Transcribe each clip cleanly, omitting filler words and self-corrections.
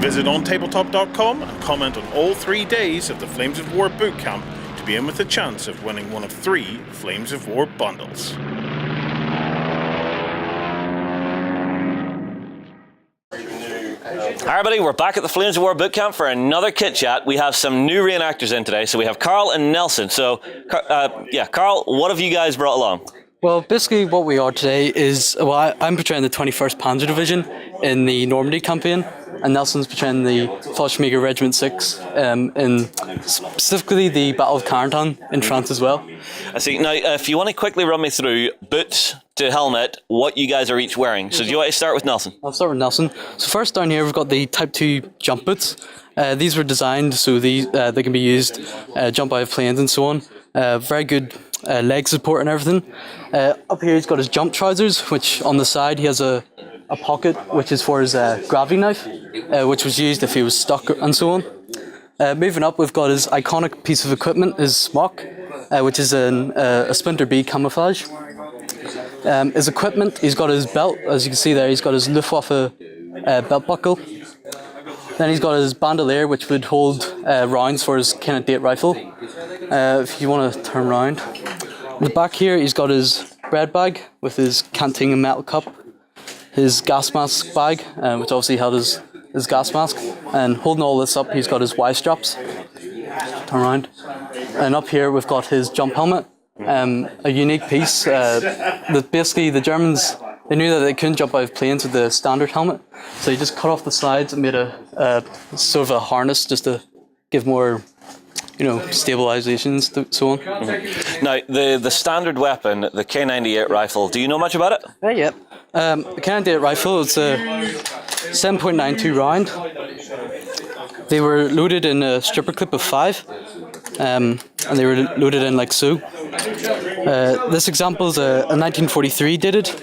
visit OnTableTop.com and comment on all 3 days of the Flames of War Bootcamp to be in with a chance of winning one of 3 Flames of War bundles. Hi everybody, we're back at the Flames of War Bootcamp for another kit chat. We have some new reenactors in today, so we have Carl and Nelson. So, Carl, what have you guys brought along? Well, basically what we are today is, I'm portraying the 21st Panzer Division in the Normandy campaign, and Nelson's portraying the Fallschirmjäger Regiment 6 in specifically the Battle of Carentan in France as well. I see. Now, if you want to quickly run me through boots to helmet, what you guys are each wearing. So do you want to start with Nelson? I'll start with Nelson. So first down here we've got the Type 2 jump boots. These were designed so they can be used jump out of planes and so on. Very good leg support and everything. Up here he's got his jump trousers, which on the side he has a pocket which is for his gravity knife, which was used if he was stuck and so on. Moving up, we've got his iconic piece of equipment, his smock, which is a Splinter B camouflage. His equipment, he's got his belt, as you can see there, he's got his Luftwaffe belt buckle. Then he's got his bandolier, which would hold rounds for his Kennett date rifle. If you want to turn around. In the back here, he's got his bread bag with his canteen and metal cup, his gas mask bag, which obviously held his gas mask, and holding all this up, he's got his Y straps. Turn around. And up here, we've got his jump helmet. A unique piece that basically the Germans, they knew that they couldn't jump out of planes with the standard helmet, so they just cut off the sides and made a sort of a harness just to give more, stabilizations and so on. Mm-hmm. Now, the standard weapon, the K98 rifle, do you know much about it? Yeah. The K98 rifle, it's a 7.92 round. They were loaded in a stripper clip of 5. And they were loaded in like so. This example is a 1943 dated. You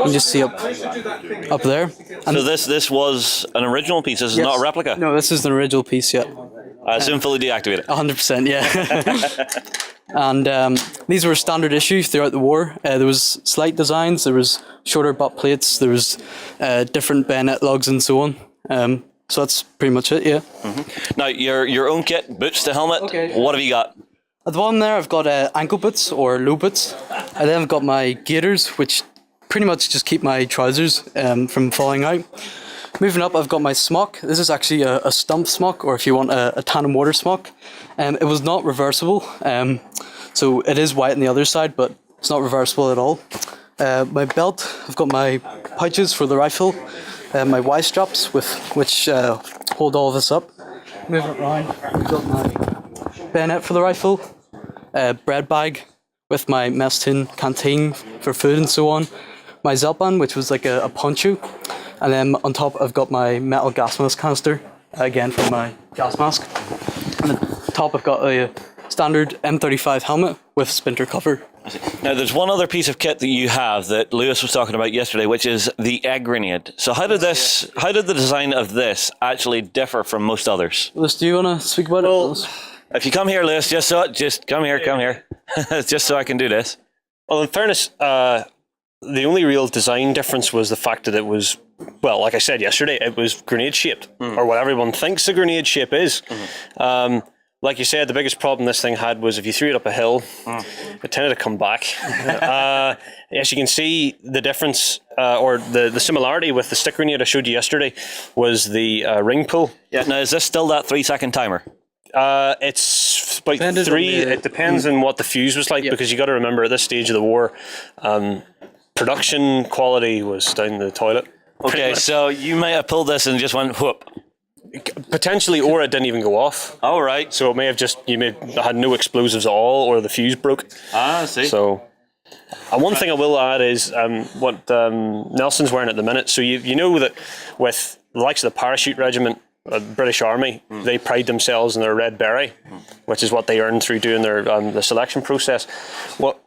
can just see up there. And so this was an original piece. This is not a replica. No, this is an original piece. Yeah. I assume fully deactivated. 100%. Yeah. And these were standard issues throughout the war. There was slight designs. There was shorter butt plates. There was different bayonet lugs and so on. So that's pretty much it, yeah. Mm-hmm. Now, your own kit, boots to helmet, okay. What have you got? At the bottom there, I've got ankle boots or low boots. And then I've got my gaiters, which pretty much just keep my trousers from falling out. Moving up, I've got my smock. This is actually a stump smock, or if you want a tandem water smock. It was not reversible, so it is white on the other side, but it's not reversible at all. My belt, I've got my pouches for the rifle. My Y straps which hold all of this up. Move it around. I've got my bayonet for the rifle, bread bag with my mess tin canteen for food and so on. My Zeltbahn, which was like a poncho, and then on top I've got my metal gas mask canister, again for my gas mask. And at the top I've got a standard M35 helmet with splinter cover. Now, there's one other piece of kit that you have that Lewis was talking about yesterday, which is the egg grenade. So how did the design of this actually differ from most others? Lewis, do you want to speak about it? If you come here, Lewis, just come here, just so I can do this. Well, in fairness, the only real design difference was the fact that it was, well, like I said yesterday, it was grenade shaped, or what everyone thinks a grenade shape is. Mm-hmm. Like you said, the biggest problem this thing had was if you threw it up a hill, it tended to come back. As you can see, the difference, or the similarity with the stick grenade I showed you yesterday was the ring pull. Yeah. Now, is this still that 3-second timer? It's about 3. It depends on what the fuse was like, because you got to remember at this stage of the war, production quality was down the toilet. Okay, so you might have pulled this and just went whoop. Potentially, or it didn't even go off. All right. So it may have you may have had no explosives at all, or the fuse broke. I see. So, one thing I will add is what Nelson's wearing at the minute. So you know that with the likes of the parachute regiment, British Army, they pride themselves in their red beret, which is what they earned through doing their the selection process. What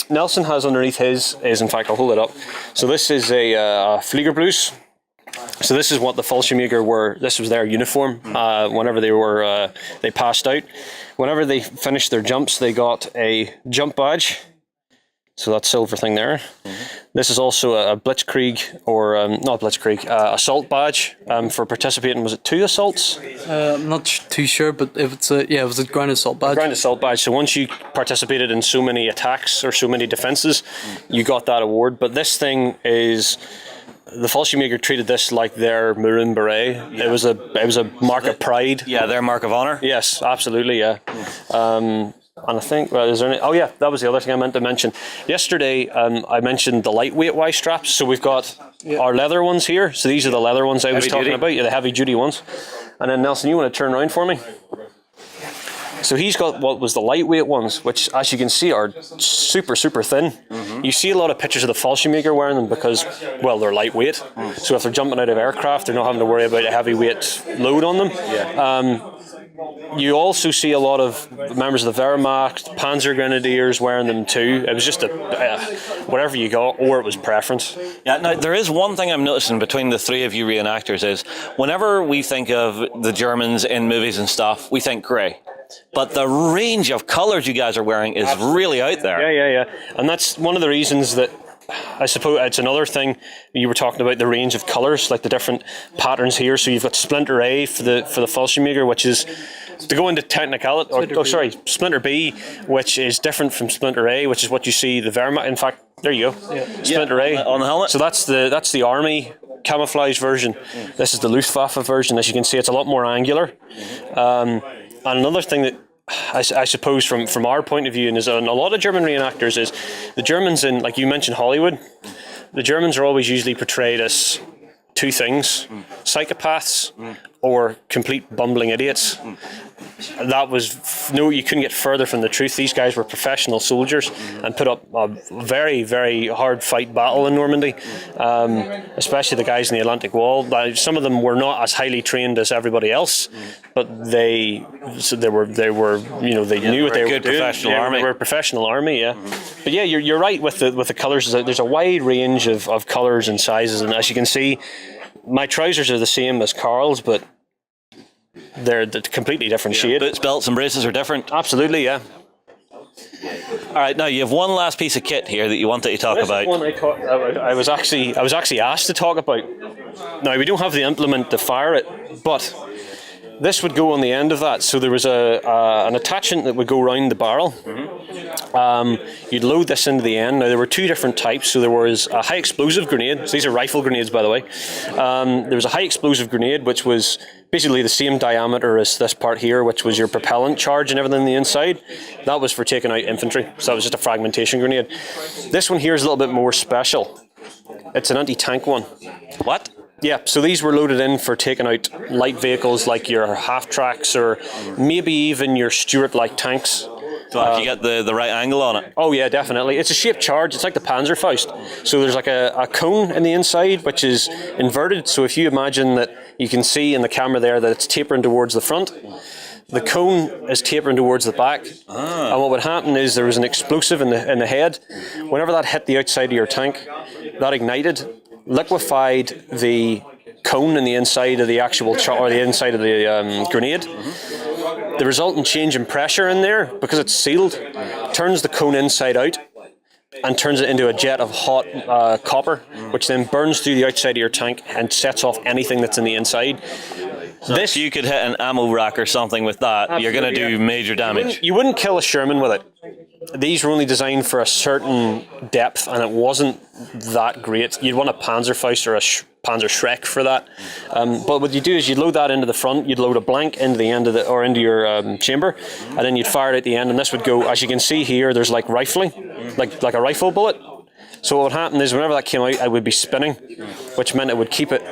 Nelson has underneath his is, in fact, I'll hold it up. So this is a Fliegerblues. So this is what the Fallschirmjäger were. This was their uniform. Whenever they passed out, whenever they finished their jumps, they got a jump badge So that silver thing there. This is also a blitzkrieg, or not blitzkrieg, assault badge for participating. Was it 2 assaults? I'm not too sure, but if it's it was a ground assault badge. Ground assault badge. So once you participated in so many attacks or so many defences, you got that award. But this thing is, the Fallschirmjäger treated this like their maroon beret. Yeah. It was a mark of pride. Yeah, their mark of honour. Yes, absolutely. Yeah. And I think, is there any? Oh yeah, that was the other thing I meant to mention. Yesterday, I mentioned the lightweight Y straps. So we've got our leather ones here. So these are the leather ones I was talking about. Yeah, the heavy duty ones. And then Nelson, you want to turn around for me? So he's got what was the lightweight ones, which, as you can see, are super, super thin. You see a lot of pictures of the Fallschirmjäger wearing them because, well, they're lightweight. So if they're jumping out of aircraft, they're not having to worry about a heavyweight load on them. Yeah. You also see a lot of members of the Wehrmacht, Panzer Grenadiers wearing them too. It was just whatever you got, or it was preference. Yeah, now there is one thing I'm noticing between the three of you reenactors is whenever we think of the Germans in movies and stuff, we think grey. But the range of colours you guys are wearing is really out there. Yeah. And that's one of the reasons that, I suppose it's another thing you were talking about, the range of colours, like the different patterns here. So you've got Splinter A for the Fallschirmjäger, which is, to go into technicality, Splinter B, which is different from Splinter A, which is what you see the Wehrmacht. In fact, there you go, Splinter A on the helmet. So that's the army camouflage version. This is the Luftwaffe version. As you can see, it's a lot more angular. And another thing that I suppose from our point of view, and is a lot of German reenactors, is the Germans in, like you mentioned, Hollywood. The Germans are always usually portrayed as 2 things: psychopaths or complete bumbling idiots. That was you couldn't get further from the truth. These guys were professional soldiers and put up a very, very hard fight battle in Normandy, especially the guys in the Atlantic Wall. Some of them were not as highly trained as everybody else, but they were they knew what they were doing. Professional army. They were a professional army, yeah. But yeah, you're right with the colours. There's a wide range of colours and sizes, and as you can see, my trousers are the same as Carl's, but they're the completely different shade. Boots, belts, and braces are different. Absolutely, yeah. All right, now you have one last piece of kit here that you wanted to talk about. One I was actually asked to talk about. Now we don't have the implement to fire it, but this would go on the end of that. So there was an attachment that would go around the barrel. You'd load this into the end. Now there were 2 different types. So there was a high explosive grenade. So these are rifle grenades, by the way. There was a high explosive grenade, which was basically the same diameter as this part here, which was your propellant charge and everything on the inside. That was for taking out infantry. So that was just a fragmentation grenade. This one here is a little bit more special. It's an anti-tank one. What? Yeah, so these were loaded in for taking out light vehicles like your half-tracks or maybe even your Stuart-like tanks. So if you get the right angle on it. Oh yeah, definitely. It's a shaped charge. It's like the Panzerfaust. So there's like a cone in the inside which is inverted. So if you imagine that you can see in the camera there that it's tapering towards the front, the cone is tapering towards the back. And what would happen is there was an explosive in the head. Whenever that hit the outside of your tank, that ignited, liquefied the cone in the inside of the actual or the inside of the grenade. The resultant change in pressure in there, because it's sealed, turns the cone inside out and turns it into a jet of hot copper, which then burns through the outside of your tank and sets off anything that's in the inside. So if you could hit an ammo rack or something with that, you're going to do major damage. You wouldn't kill a Sherman with it. These were only designed for a certain depth, and it wasn't that great. You'd want a Panzerfaust or a Panzer Schreck for that. But what you do is you'd load that into the front, you'd load a blank into the end of into your chamber, and then you'd fire it at the end, and this would go, as you can see here, there's like rifling, like a rifle bullet. So what would happen is whenever that came out, it would be spinning, which meant it would keep it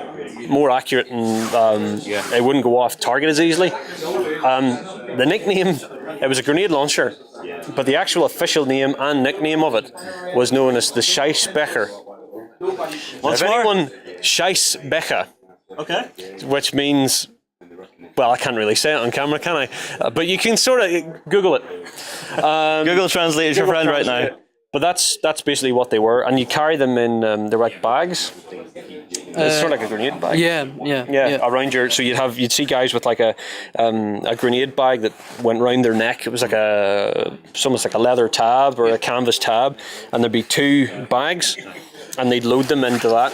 more accurate and it wouldn't go off target as easily. The nickname, it was a grenade launcher, but the actual official name and nickname of it was known as the Scheissbecher. What's more? Scheissbecher. Okay. Which means, well, I can't really say it on camera, can I? But you can sort of Google it. Google Translate is your friend right now. But that's basically what they were, and you carry them in. They're like bags. It's sort of like a grenade bag. Yeah. Around your, so you'd see guys with like a grenade bag that went round their neck. It was like almost like a leather tab or a canvas tab, and there'd be two bags, and they'd load them into that.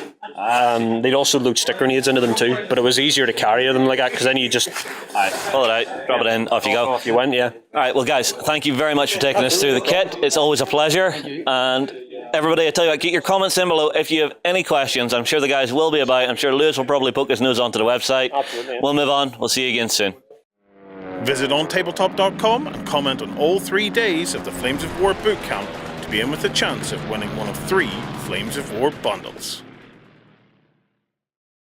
They'd also load stick grenades into them too, but it was easier to carry them like that because then you just pull it out, drop it in, off you go. Off you went, yeah. All right, well, guys, thank you very much for taking us through the kit. It's always a pleasure. And everybody, I tell you what, get your comments in below if you have any questions. I'm sure the guys will be about. I'm sure Lewis will probably poke his nose onto the website. Absolutely. We'll move on. We'll see you again soon. Visit OnTableTop.com and comment on all 3 days of the Flames of War bootcamp to be in with a chance of winning one of 3 Flames of War bundles.